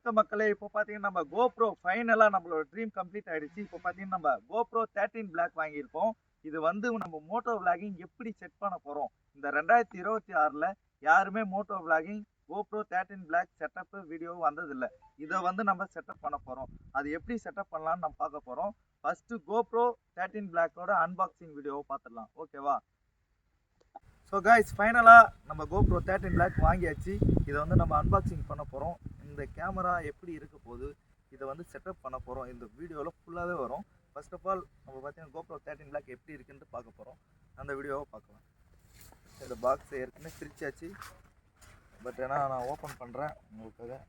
வணக்கம் மக்களே. இப்போ பார்த்தீங்கன்னா நம்ம GoPro ஃபைனலா நம்மளோட ட்ரீம் கம்ப்ளீட் ஆயிடுச்சு. இப்போ பார்த்தீங்கன்னா நம்ம GoPro 13 Black வாங்கியிருக்கோம். இது வந்து நம்ம மோட்டோ விளாகிங் எப்படி செட் பண்ண போறோம். இந்த 2026ல யாருமே moto vlogging GoPro 13 Black setup video வந்ததில்ல. இதை வந்து நம்ம செட்டப் பண்ண போறோம். அது எப்படி செட்டப் பண்ணலாம்னு நம்ம பார்க்க போறோம். ஃபர்ஸ்ட் GoPro 13 Blackோட அன்பாக்சிங் வீடியோவை பார்த்துடலாம். ஓகேவா? ஸோ கைஸ் ஃபைனலாக நம்ம GoPro 13 Black வாங்கியாச்சு. இதை வந்து நம்ம அன்பாக்சிங் பண்ண போகிறோம். இந்த கேமரா எப்படி இருக்க போகுது, இதை வந்து செட்டப் பண்ண போகிறோம். இந்த வீடியோவில் ஃபுல்லாகவே வரும். ஃபர்ஸ்ட் ஆஃப் ஆல் நம்ம பார்த்தீங்கன்னா GoPro 13 Black எப்படி இருக்குன்னு பார்க்க போகிறோம். அந்த வீடியோவை பார்க்கலாம். இந்த பாக்ஸ் ஏற்கனவே பிரிச்சாச்சு. பட் ஏன்னா நான் ஓப்பன் பண்ணுறேன் மக்களுக்காக.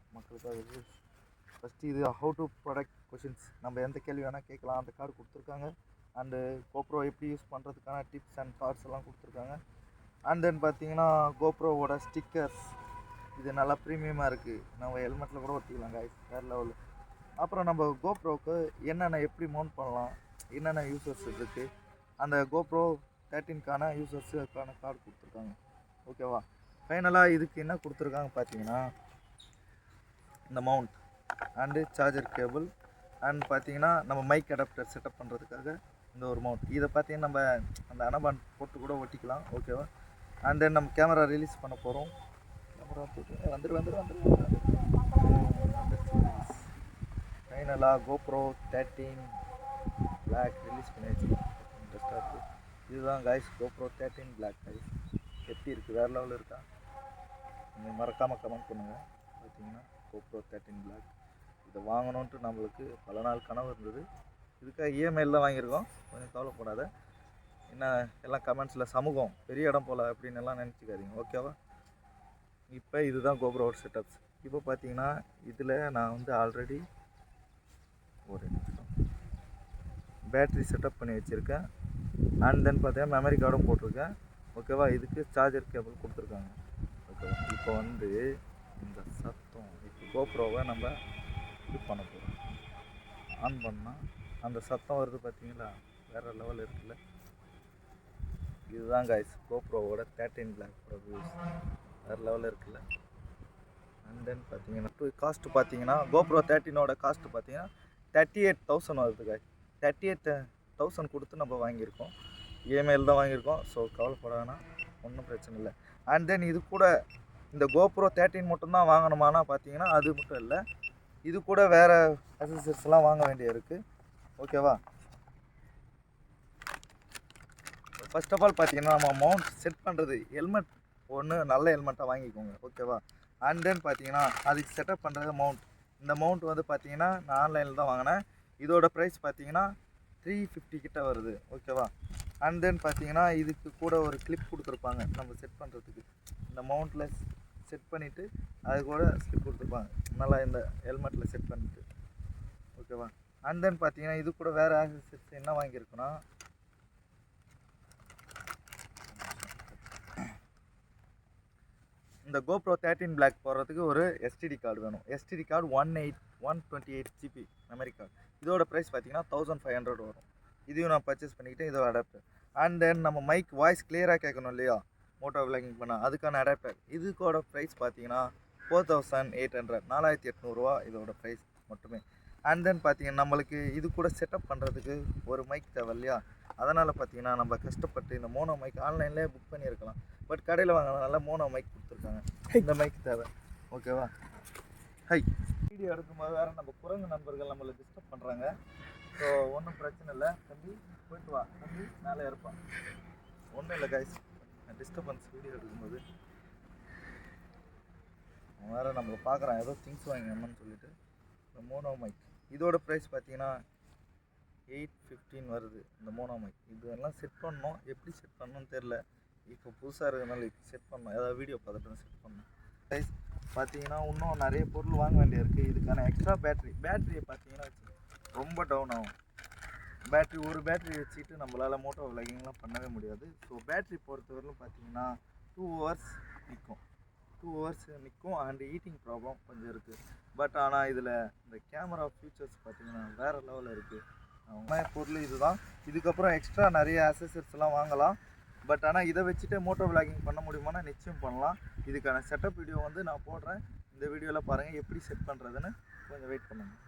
ஃபஸ்ட்டு இது ஹவு டு ப்ராடக்ட் கொஷின்ஸ், நம்ம எந்த கேள்வி வேணால் கேட்கலாம். அந்த கார்டு கொடுத்துருக்காங்க. அண்டு GoPro எப்படி யூஸ் பண்ணுறதுக்கான டிப்ஸ் அண்ட் கார்ட்ஸ் எல்லாம் கொடுத்துருக்காங்க. அண்ட் தென் பார்த்தீங்கன்னா GoProவோட ஸ்டிக்கர்ஸ், இது நல்லா ப்ரீமியமாக இருக்குது. நம்ம ஹெல்மெட்டில் கூட ஒட்டிக்கலாம் கைஸ், வேறு லெவலு. அப்புறம் நம்ம GoProவுக்கு என்னென்ன எப்படி மவுண்ட் பண்ணலாம், என்னென்ன யூசர்ஸ் இருக்குது, அந்த GoPro 13க்கான யூசர்ஸுக்கான கார்டு கொடுத்துருக்காங்க. ஓகேவா? ஃபைனலாக இதுக்கு என்ன கொடுத்துருக்காங்க பார்த்தீங்கன்னா இந்த mount and charger cable and பார்த்தீங்கன்னா நம்ம மைக் அடாப்டர் செட்டப் பண்ணுறதுக்காக இந்த ஒரு மவுண்ட். இதை பார்த்தீங்கன்னா நம்ம அந்த அனபான் போட்டு கூட ஒட்டிக்கலாம். ஓகேவா? அண்ட் தென் நம்ம கேமரா ரிலீஸ் பண்ண போகிறோம். கேமரா வந்துரு ஃபைனலாக GoPro 13 Black ரிலீஸ் பண்ணியாச்சு. இன்ட்ரெஸ்டாக இருக்குது. இதுதான் கைஸ் GoPro 13 Black கைஸ். எப்படி இருக்குது, வேறு லெவலில் இருக்கா? நீங்கள் மறக்காமல் கமெண்ட் பண்ணுங்கள். பார்த்தீங்கன்னா GoPro 13 Black இதை வாங்கணுன்ட்டு நம்மளுக்கு பல நாள் கனவு இருந்தது. இதுக்காக இஎம்ஐயில் தான் வாங்கியிருக்கோம். கொஞ்சம் கவலைப்படாத. என்ன எல்லாம் கமெண்ட்ஸில் சமூகம் பெரிய இடம் போல் அப்படின்னு எல்லாம் நினச்சிக்காதீங்க. ஓகேவா? இப்போ இதுதான் GoPro செட்டப்ஸ். இப்போ பார்த்தீங்கன்னா இதில் நான் வந்து ஆல்ரெடி ஒரு பேட்ரி செட்டப் பண்ணி வச்சுருக்கேன். அண்ட் தென் பார்த்தீங்கன்னா மெமரி கார்டும் போட்டிருக்கேன். ஓகேவா? இதுக்கு சார்ஜர் கேபிள் கொடுத்துருக்காங்க. ஓகேவா? இப்போ வந்து இந்த சத்தம், இப்போ GoProவை நம்ம இது பண்ண போகிறோம். ஆன் பண்ணால் அந்த சத்தம் வருது பார்த்தீங்களா, வேறு லெவல் இருக்குல்ல. இதுதான் கைஸ் GoProவோட 13 Blackோட வியூஸ், வேறு லெவலில் இருக்குல்ல. அண்ட் தென் பார்த்தீங்கன்னா காஸ்ட்டு பார்த்தீங்கன்னா GoPro 13ஓட காஸ்ட்டு பார்த்தீங்கன்னா 38,000 வருது கைஸ். 38,000 கொடுத்து நம்ம வாங்கியிருக்கோம். இஎம்ஐயில் தான் வாங்கியிருக்கோம். ஸோ கவலைப்படாதுன்னா ஒன்றும் பிரச்சனை இல்லை. அண்ட் தென் இது கூட இந்த GoPro 13 மட்டும்தான் வாங்கணுமானா பார்த்தீங்கன்னா அது மட்டும் இல்லை, இது கூட வேறு அக்சசரிஸ்லாம் வாங்க வேண்டிய இருக்குது. ஓகேவா? ஃபர்ஸ்ட் ஆஃப் ஆல் பார்த்தீங்கன்னா நம்ம மவுண்ட் செட் பண்ணுறது ஹெல்மெட் ஒன்று நல்ல ஹெல்மெட்டாக வாங்கிக்கோங்க. ஓகேவா? அண்ட் தென் பார்த்தீங்கன்னா அதுக்கு செட்டப் பண்ணுறது மவுண்ட். இந்த மவுண்ட் வந்து பார்த்தீங்கன்னா நான் ஆன்லைனில் தான் வாங்கினேன். இதோட ப்ரைஸ் பார்த்தீங்கன்னா 350 கிட்ட வருது. ஓகேவா? அண்ட் தென் பார்த்தீங்கன்னா இதுக்கு கூட ஒரு கிளிப் கொடுத்துருப்பாங்க நம்ம செட் பண்ணுறதுக்கு. இந்த மவுண்ட்டில் செட் பண்ணிவிட்டு அது கூட ஸ்லிப் கொடுத்துருப்பாங்க நல்லா இந்த ஹெல்மெட்டில் செட் பண்ணிவிட்டு. ஓகேவா? அண்ட் தென் பார்த்தீங்கன்னா இது கூட வேறு ஆக்சசரிஸ் என்ன வாங்கியிருக்குன்னா இந்த GoPro 13 Black போடுறதுக்கு ஒரு எஸ்டிடி கார்டு வேணும். STD card 128 GB memory card. இதோட ப்ரைஸ் பார்த்தீங்கன்னா 1500 வரும். இதையும் நான் பர்ச்சேஸ் பண்ணிக்கிட்டேன். இதோட அடாப்டர். அண்ட் தென் நம்ம மைக் வாய்ஸ் கிளியராக கேட்கணும் இல்லையா மோட்டோ விளாகிங் பண்ணால், அதுக்கான அடாப்டர். இதுக்கோட ப்ரைஸ் பார்த்தீங்கன்னா 4800, 4800 இதோட ப்ரைஸ் மட்டுமே. அண்ட் தென் பார்த்தீங்கன்னா நம்மளுக்கு இது கூட செட்டப் பண்ணுறதுக்கு ஒரு மைக் தேவை இல்லையா, அதனால் பார்த்தீங்கன்னா நம்ம கஷ்டப்பட்டு இந்த மோனோ மைக் ஆன்லைன்லேயே புக் பண்ணியிருக்கலாம். பட் கடையில் வாங்கினதுனால மோனோ மைக் கொடுத்துருக்காங்க. இந்த மைக் தேவை. ஓகேவா? வீடியோ எடுக்கும்போது வேறு நம்ம குரங்கு நண்பர்கள் நம்மளை டிஸ்டர்ப் பண்ணுறாங்க. ஸோ ஒன்றும் பிரச்சனை இல்லை தம்பி, போயிட்டு வா தம்பி, மேலே இருப்பான். ஒன்றும் இல்லை கைஸ், டிஸ்டர்பன்ஸ் வீடியோ எடுக்கும்போது வேறு நம்மளை பார்க்குறான் ஏதோ திங்ஸ் வாங்கினோம்னு சொல்லிட்டு. இந்த மோனோ மைக் இதோட ப்ரைஸ் பார்த்தீங்கன்னா 815 வருது. இந்த மோனோ மைக் இதெல்லாம் செட் பண்ணோம். எப்படி செட் பண்ணணும்னு தெரில. இப்போ புதுசாக இருக்கிறதுனால இப்போ செட் பண்ணோம். ஏதாவது வீடியோ பார்த்துட்டு செட் பண்ணோம். ப்ரைஸ் பார்த்தீங்கன்னா இன்னும் நிறைய பொருள் வாங்க வேண்டிய இருக்குது. இதுக்கான எக்ஸ்ட்ரா பேட்டரியை பார்த்தீங்கன்னா ரொம்ப டவுன் ஆகும். ஒரு பேட்டரி வச்சுக்கிட்டு நம்மளால் மோட்டோ விளாகிங்லாம் பண்ணவே முடியாது. ஸோ பேட்டரி பொறுத்தவரையிலும் பார்த்தீங்கன்னா 2 hours நிற்கும். 2 hours நிற்கும். அண்ட் ஹீட்டிங் ப்ராப்ளம் கொஞ்சம் இருக்குது. பட் ஆனால் இதில் இந்த கேமரா ஃபியூச்சர்ஸ் பார்த்தீங்கன்னா வேறு லெவலில் இருக்குது. பொருள் இதுதான். இதுக்கப்புறம் எக்ஸ்ட்ரா நிறைய அக்சசரிஸ்லாம் வாங்கலாம். பட் ஆனால் இதை வச்சுட்டு மோட்டோ விளாகிங் பண்ண முடியுமானா நிச்சயம் பண்ணலாம். இதுக்கான செட்டப் வீடியோ வந்து நான் போடுறேன். இந்த வீடியோவில் பாருங்கள் எப்படி செட் பண்ணுறதுன்னு கொஞ்சம் வெயிட் பண்ணுங்கள்.